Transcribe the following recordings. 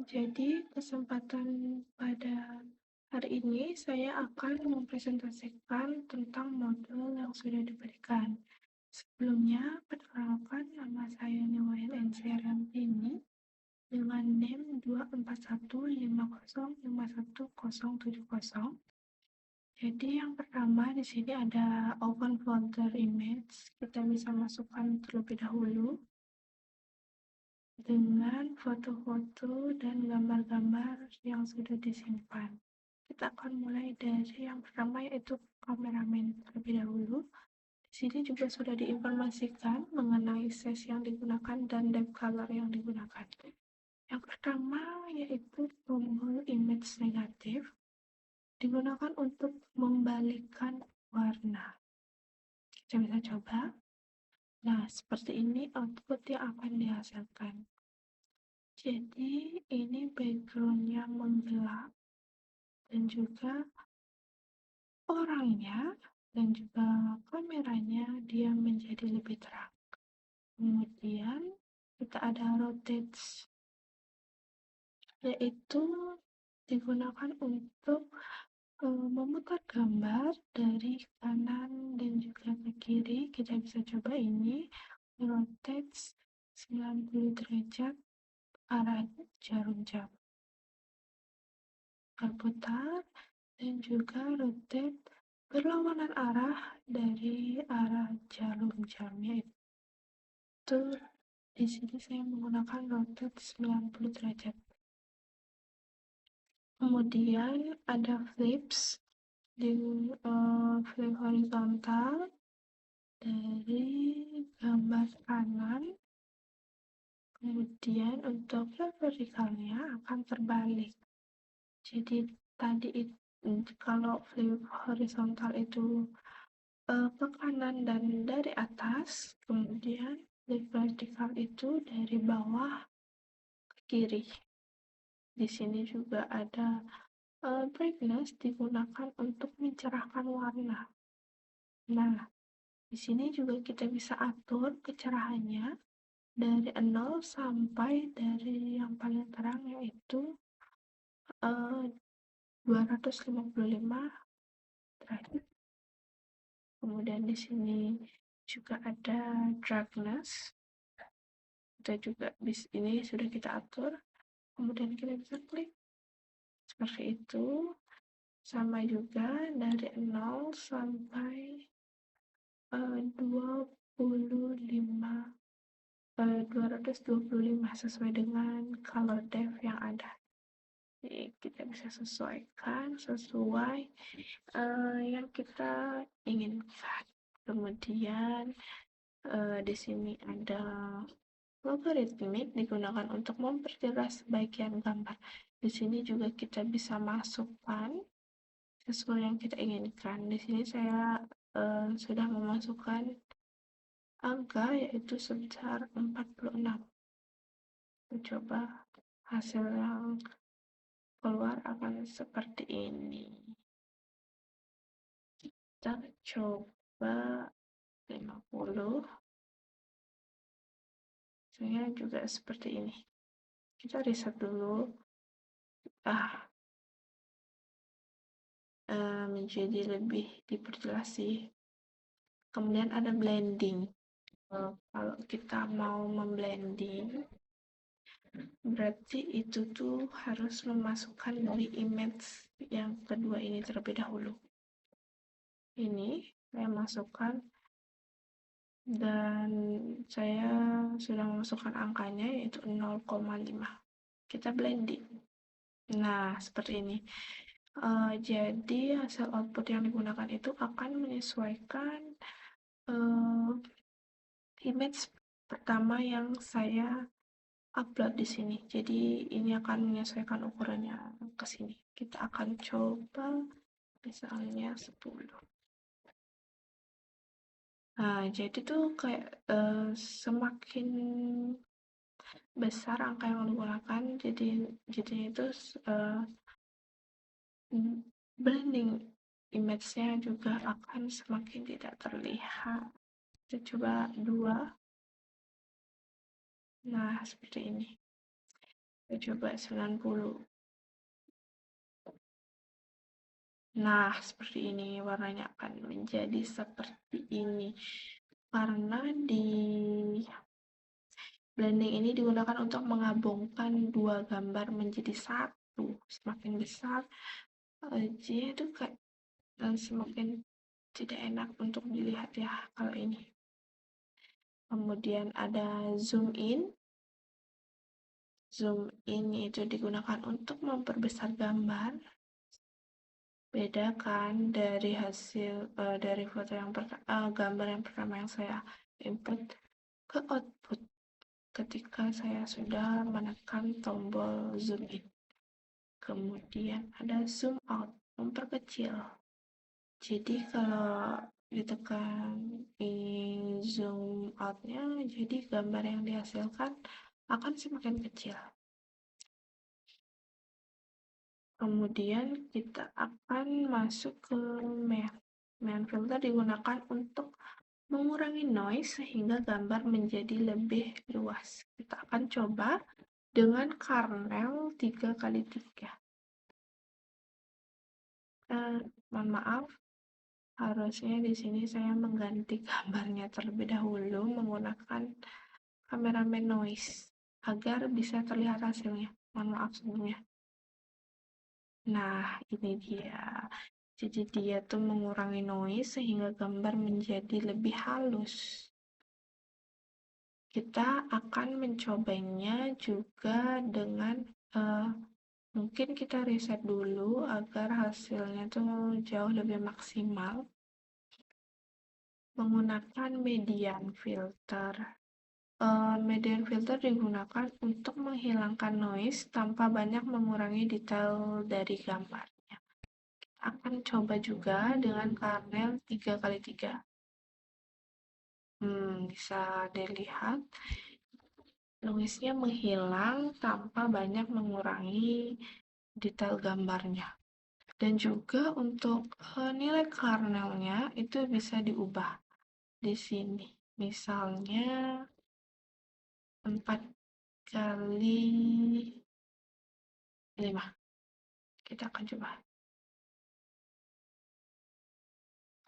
Jadi, kesempatan pada hari ini saya akan mempresentasikan tentang modul yang sudah diberikan. Sebelumnya, perkenalkan nama saya Niwayan Ensyariantini dengan NIM 241505170. Jadi yang pertama di sini ada open folder image. Kita bisa masukkan terlebih dahulu dengan foto-foto dan gambar-gambar yang sudah disimpan. Kita akan mulai dari yang pertama yaitu kameramen terlebih dahulu. Di sini juga sudah diinformasikan mengenai size yang digunakan dan depth color yang digunakan. Yang pertama yaitu tombol image negatif digunakan untuk membalikkan warna. Kita bisa coba. Nah, seperti ini output yang akan dihasilkan. Jadi ini backgroundnya menggelap dan juga orangnya dan juga kameranya dia menjadi lebih terang. Kemudian kita ada rotate, yaitu digunakan untuk memutar gambar dari kanan dan juga ke kiri. Kita bisa coba ini rotate 90 derajat arah jarum jam, berputar, dan juga rotate berlawanan arah dari arah jarum jamnya. Itu di sini saya menggunakan rotate 90 derajat. Kemudian ada flips di flip horizontal dari gambar kanan. Kemudian untuk flip vertikalnya akan terbalik. Jadi tadi kalau flip horizontal itu ke kanan dan dari atas, kemudian flip vertikal itu dari bawah ke kiri. Di sini juga ada brightness digunakan untuk mencerahkan warna. Nah, di sini juga kita bisa atur kecerahannya dari 0 sampai dari yang paling terang yaitu 255 derajat. Kemudian di sini juga ada darkness. Kita juga ini sudah kita atur. Kemudian kita bisa klik seperti itu. Sama juga dari 0 sampai 225 sesuai dengan color depth yang ada. Jadi kita bisa sesuaikan sesuai yang kita inginkan. Kemudian di sini ada logaritmik digunakan untuk memperjelas bagian gambar. Di sini juga kita bisa masukkan sesuai yang kita inginkan. Di sini saya sudah memasukkan angka yaitu sebesar 46. Coba hasil yang keluar akan seperti ini. Kita coba 50. Saya juga seperti ini. Kita reset dulu. Menjadi lebih diperjelas sih. Kemudian ada blending. Kalau kita mau memblending, berarti itu tuh harus memasukkan dari image yang kedua ini terlebih dahulu. Ini saya masukkan dan saya sudah memasukkan angkanya yaitu 0,5. Kita blending. Nah, seperti ini. Jadi hasil output yang digunakan itu akan menyesuaikan image pertama yang saya upload di sini. Jadi ini akan menyesuaikan ukurannya ke sini. Kita akan coba misalnya 10. Nah, jadi tuh kayak semakin besar angka yang digunakan, jadinya itu blending image-nya juga akan semakin tidak terlihat. Kita coba 2. Nah, seperti ini. Kita coba 90. Nah, seperti ini warnanya akan menjadi seperti ini. Karena di blending ini digunakan untuk menggabungkan dua gambar menjadi satu. Semakin besar, jadi itu kayak semakin tidak enak untuk dilihat ya kalau ini. Kemudian ada zoom in. Zoom in itu digunakan untuk memperbesar gambar. Beda kan dari hasil dari foto yang gambar yang pertama yang saya input ke output ketika saya sudah menekan tombol zoom in. Kemudian ada zoom out, memperkecil. Jadi kalau ditekan di zoom outnya, jadi gambar yang dihasilkan akan semakin kecil. Kemudian kita akan masuk ke matte. Matte filter digunakan untuk mengurangi noise sehingga gambar menjadi lebih luas. Kita akan coba dengan kernel 3x3. Mohon maaf, harusnya di sini saya mengganti gambarnya terlebih dahulu menggunakan kameramen noise agar bisa terlihat hasilnya. Mohon maaf sebelumnya. Nah, ini dia. Jadi dia tuh mengurangi noise sehingga gambar menjadi lebih halus. Kita akan mencobanya juga dengan mungkin kita reset dulu agar hasilnya tuh jauh lebih maksimal menggunakan median filter. Median filter digunakan untuk menghilangkan noise tanpa banyak mengurangi detail dari gambarnya. Kita akan coba juga dengan kernel 3x3. Bisa dilihat noise-nya menghilang tanpa banyak mengurangi detail gambarnya. Dan juga untuk nilai kernelnya itu bisa diubah di sini. Misalnya 4 kali 5. Kita akan coba.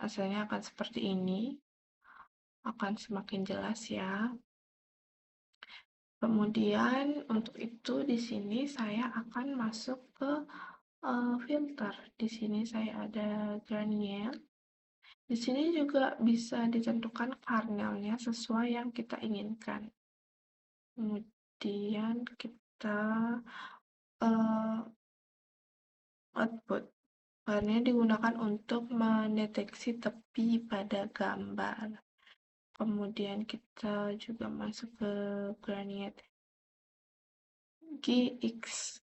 Hasilnya akan seperti ini. Akan semakin jelas ya. Kemudian untuk itu di sini saya akan masuk ke filter. Di sini saya ada gradient. Di sini juga bisa ditentukan kernelnya sesuai yang kita inginkan. Kemudian kita output. Warnanya digunakan untuk mendeteksi tepi pada gambar. Kemudian kita juga masuk ke gradient GX.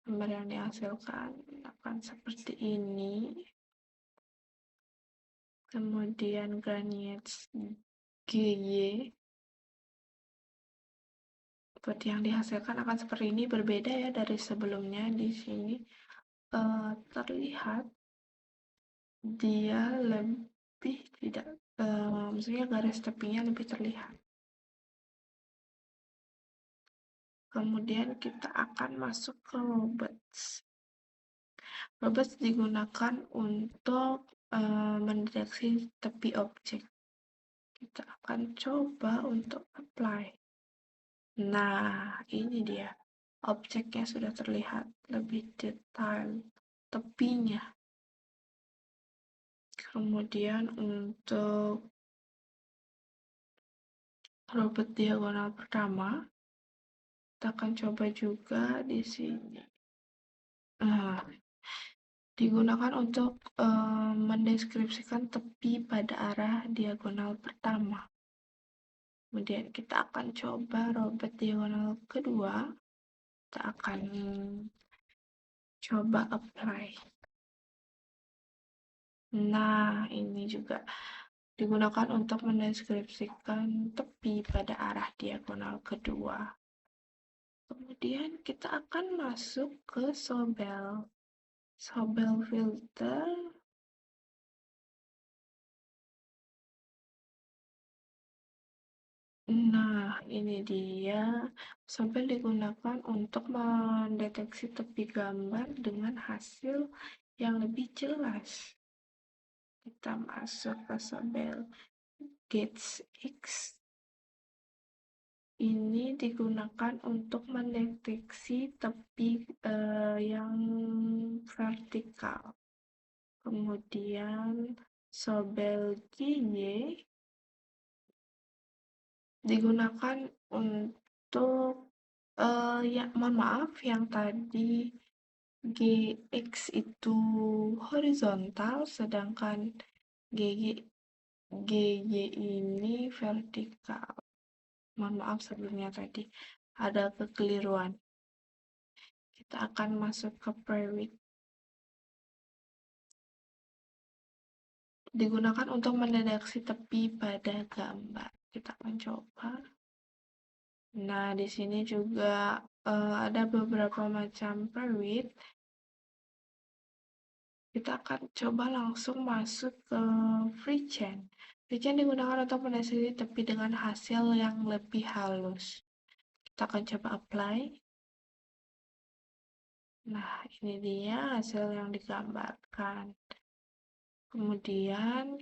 Gambar yang dihasilkan akan seperti ini. Kemudian gradient GY. Seperti yang dihasilkan akan seperti ini, berbeda ya dari sebelumnya. Di sini terlihat dia lebih tidak maksudnya garis tepinya lebih terlihat. Kemudian kita akan masuk ke robots. Robots digunakan untuk mendeteksi tepi objek. Kita akan coba untuk apply. Nah, ini dia. Objeknya sudah terlihat lebih detail tepinya. Kemudian untuk robot diagonal pertama, kita akan coba juga di sini. Nah, digunakan untuk mendeskripsikan tepi pada arah diagonal pertama. Kemudian kita akan coba robot diagonal kedua. Kita akan coba apply. Nah, ini juga digunakan untuk mendeskripsikan tepi pada arah diagonal kedua. Kemudian kita akan masuk ke Sobel. Sobel filter. Nah, ini dia. Sobel digunakan untuk mendeteksi tepi gambar dengan hasil yang lebih jelas. Kita masuk ke Sobel Gates X. Ini digunakan untuk mendeteksi tepi yang vertikal. Kemudian Sobel GY digunakan untuk ya mohon maaf yang tadi GX itu horizontal, sedangkan GY ini vertikal. Mohon maaf sebelumnya tadi ada kekeliruan. Kita akan masuk ke preview. Digunakan untuk mendeteksi tepi pada gambar. Kita akan coba. Nah, di sini juga ada beberapa macam preview. Kita akan coba langsung masuk ke FreeChain. FreeChain digunakan untuk mendeteksi tepi dengan hasil yang lebih halus. Kita akan coba apply. Nah, ini dia hasil yang digambarkan. Kemudian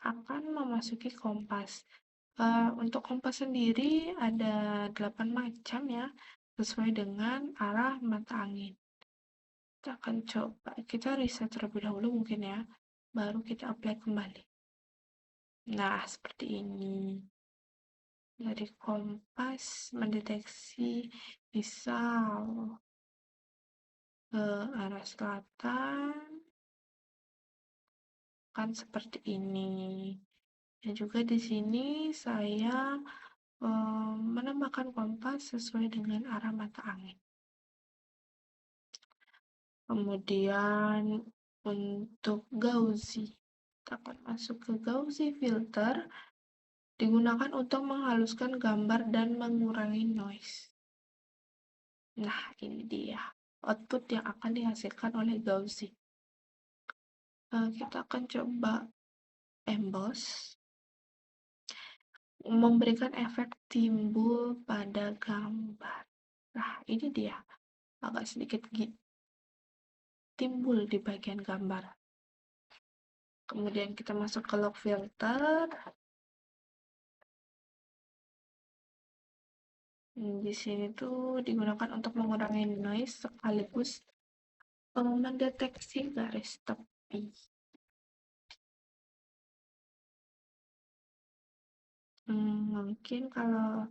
akan memasuki kompas. Untuk kompas sendiri ada 8 macam ya, sesuai dengan arah mata angin. Kita akan coba, kita riset terlebih dahulu mungkin ya, baru kita apply kembali. Nah, seperti ini. Dari kompas mendeteksi misal ke arah selatan, kan seperti ini. Dan juga di sini saya menambahkan kompas sesuai dengan arah mata angin. Kemudian untuk Gauzy, kita akan masuk ke Gauzy filter, digunakan untuk menghaluskan gambar dan mengurangi noise. Nah, ini dia output yang akan dihasilkan oleh Gauzy. Kita akan coba emboss, memberikan efek timbul pada gambar. Nah, ini dia, agak sedikit timbul di bagian gambar. Kemudian kita masuk ke log filter. Di sini tuh digunakan untuk mengurangi noise sekaligus mendeteksi garis tepi. Mungkin kalau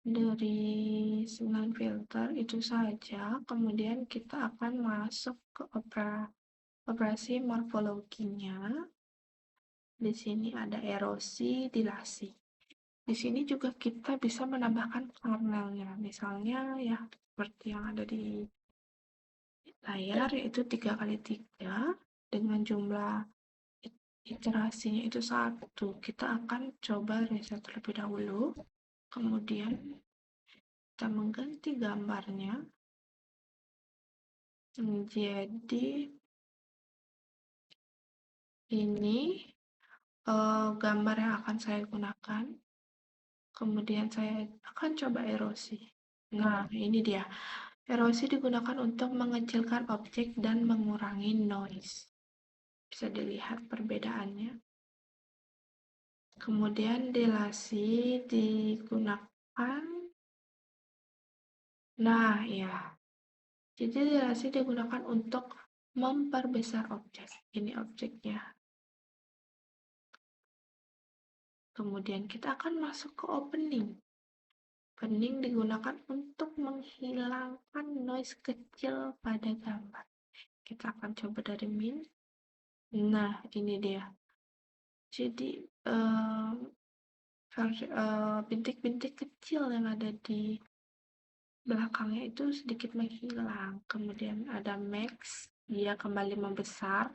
dari 9 filter itu saja. Kemudian kita akan masuk ke operasi morfologinya. Di sini ada erosi, dilasi. Di sini juga kita bisa menambahkan kernelnya. Misalnya ya seperti yang ada di layar, yaitu 3x3 dengan jumlah iterasinya itu 1. Kita akan coba reset terlebih dahulu. Kemudian kita mengganti gambarnya menjadi ini gambar yang akan saya gunakan. Kemudian saya akan coba erosi. Nah, ini dia. Erosi digunakan untuk mengecilkan objek dan mengurangi noise. Bisa dilihat perbedaannya. Kemudian dilasi digunakan. Nah, ya. Jadi dilasi digunakan untuk memperbesar objek. Ini objeknya. Kemudian kita akan masuk ke opening. Opening digunakan untuk menghilangkan noise kecil pada gambar. Kita akan coba dari min. Nah, ini dia. Jadi bintik-bintik kecil yang ada di belakangnya itu sedikit menghilang. Kemudian ada max, dia kembali membesar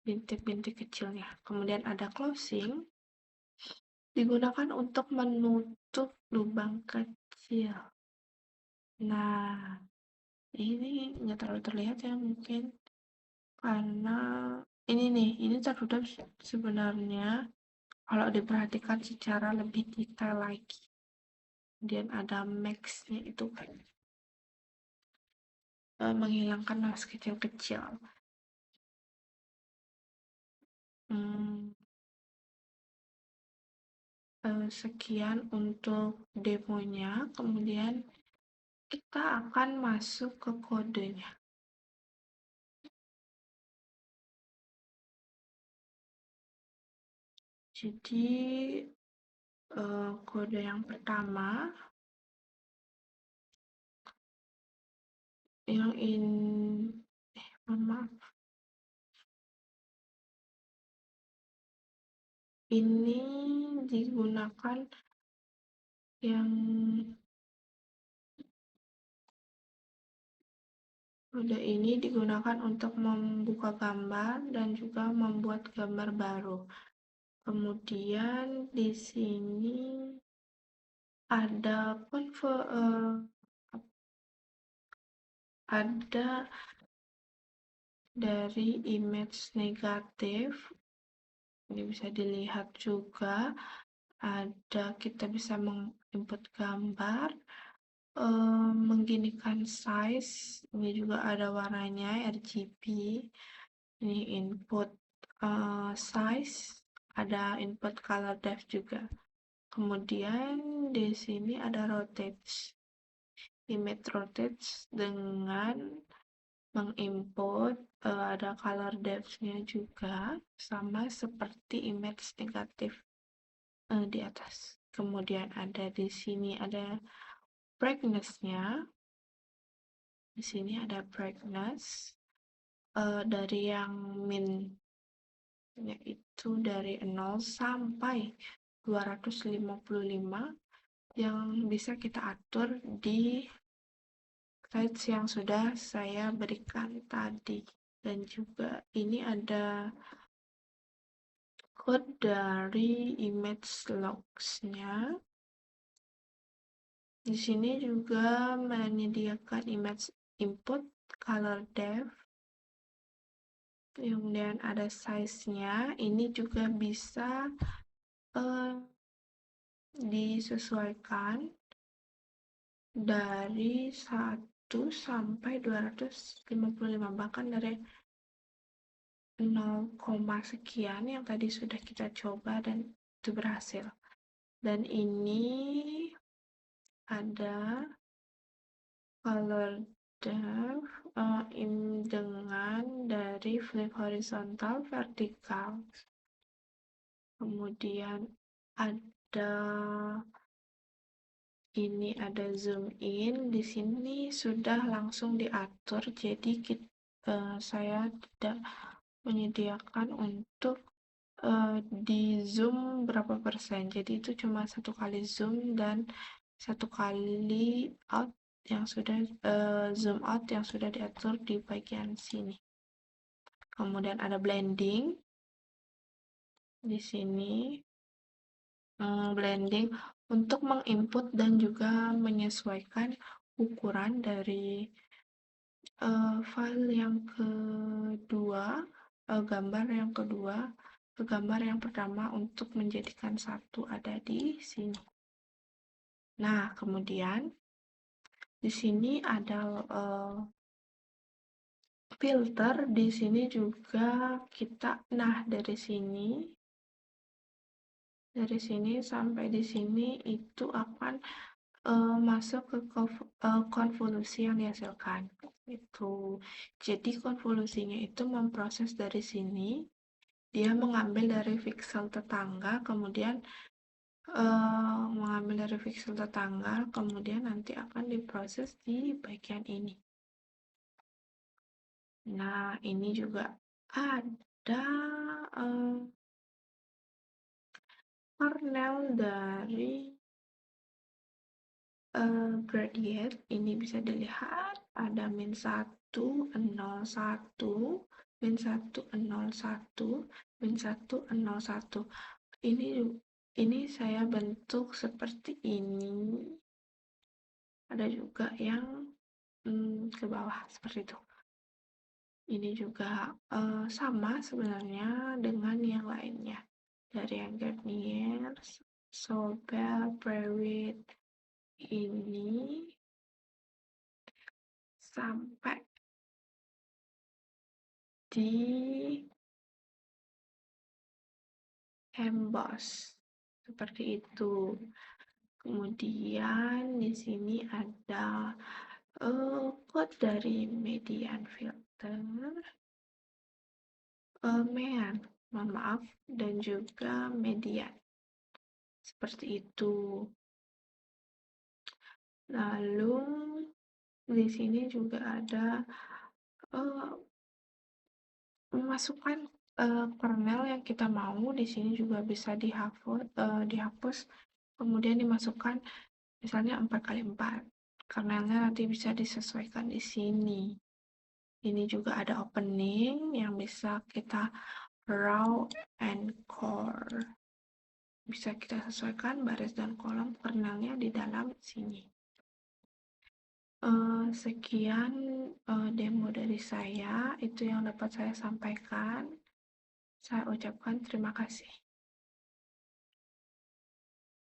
bintik-bintik kecilnya. Kemudian ada closing, digunakan untuk menutup lubang kecil. Nah, ini nggak terlalu terlihat ya mungkin karena ini nih, ini tertutup sebenarnya kalau diperhatikan secara lebih detail lagi. Kemudian ada max-nya itu kan menghilangkan noise kecil-kecil. Sekian untuk demonya, kemudian kita akan masuk ke kodenya. Jadi kode yang pertama yang maaf, ini digunakan yang kode ini digunakan untuk membuka gambar dan juga membuat gambar baru. Kemudian di sini ada ada dari image negatif. Ini bisa dilihat juga, ada kita bisa menginput gambar, mengginikan size, ini juga ada warnanya RGB. Ini input size, ada input color depth juga. Kemudian di sini ada rotate, image rotate dengan menginput ada color depth-nya juga sama seperti image negatif di atas. Kemudian ada di sini ada brightness-nya. Di sini ada brightness dari yang min, yaitu dari 0 sampai 255 yang bisa kita atur di sites yang sudah saya berikan tadi. Dan juga ini ada code dari image logs-nya. Di sini juga menyediakan image input, color depth, kemudian ada size-nya. Ini juga bisa disesuaikan dari 1 sampai 255, bahkan dari 0, sekian yang tadi sudah kita coba dan itu berhasil. Dan ini ada color depth dengan dari flip horizontal, vertikal. Kemudian ada ini ada zoom in, di sini sudah langsung diatur, jadi saya tidak menyediakan untuk di zoom berapa persen, jadi itu cuma 1 kali zoom dan 1 kali out yang sudah zoom out yang sudah diatur di bagian sini. Kemudian ada blending di sini, blending untuk menginput dan juga menyesuaikan ukuran dari file yang kedua, gambar yang kedua ke gambar yang pertama untuk menjadikan satu ada di sini. Nah, kemudian di sini ada filter, di sini juga kita, nah dari sini sampai di sini itu akan masuk ke konvolusi yang dihasilkan itu. Jadi konvolusinya itu memproses dari sini, dia mengambil dari pixel tetangga, kemudian mengambil dari pixel tetangga, kemudian nanti akan diproses di bagian ini. Nah, ini juga ada kernel dari gradient. Ini bisa dilihat ada min 1, 0, 1, min 1, 0, 1, min 1, 0, 1. Ini saya bentuk seperti ini. Ada juga yang ke bawah seperti itu. Ini juga sama sebenarnya dengan yang lainnya. dari yang Garnier Sobel Private ini sampai di emboss seperti itu. Kemudian di sini ada code dari median filter, mean, mohon maaf, dan juga median. Seperti itu. Lalu di sini juga ada memasukkan kernel yang kita mau. Di sini juga bisa dihapus, kemudian dimasukkan misalnya 4x4. Kernelnya nanti bisa disesuaikan di sini. Ini juga ada opening yang bisa kita raw and core. Bisa kita sesuaikan baris dan kolom kernelnya di dalam sini. Sekian demo dari saya, itu yang dapat saya sampaikan. Saya ucapkan terima kasih.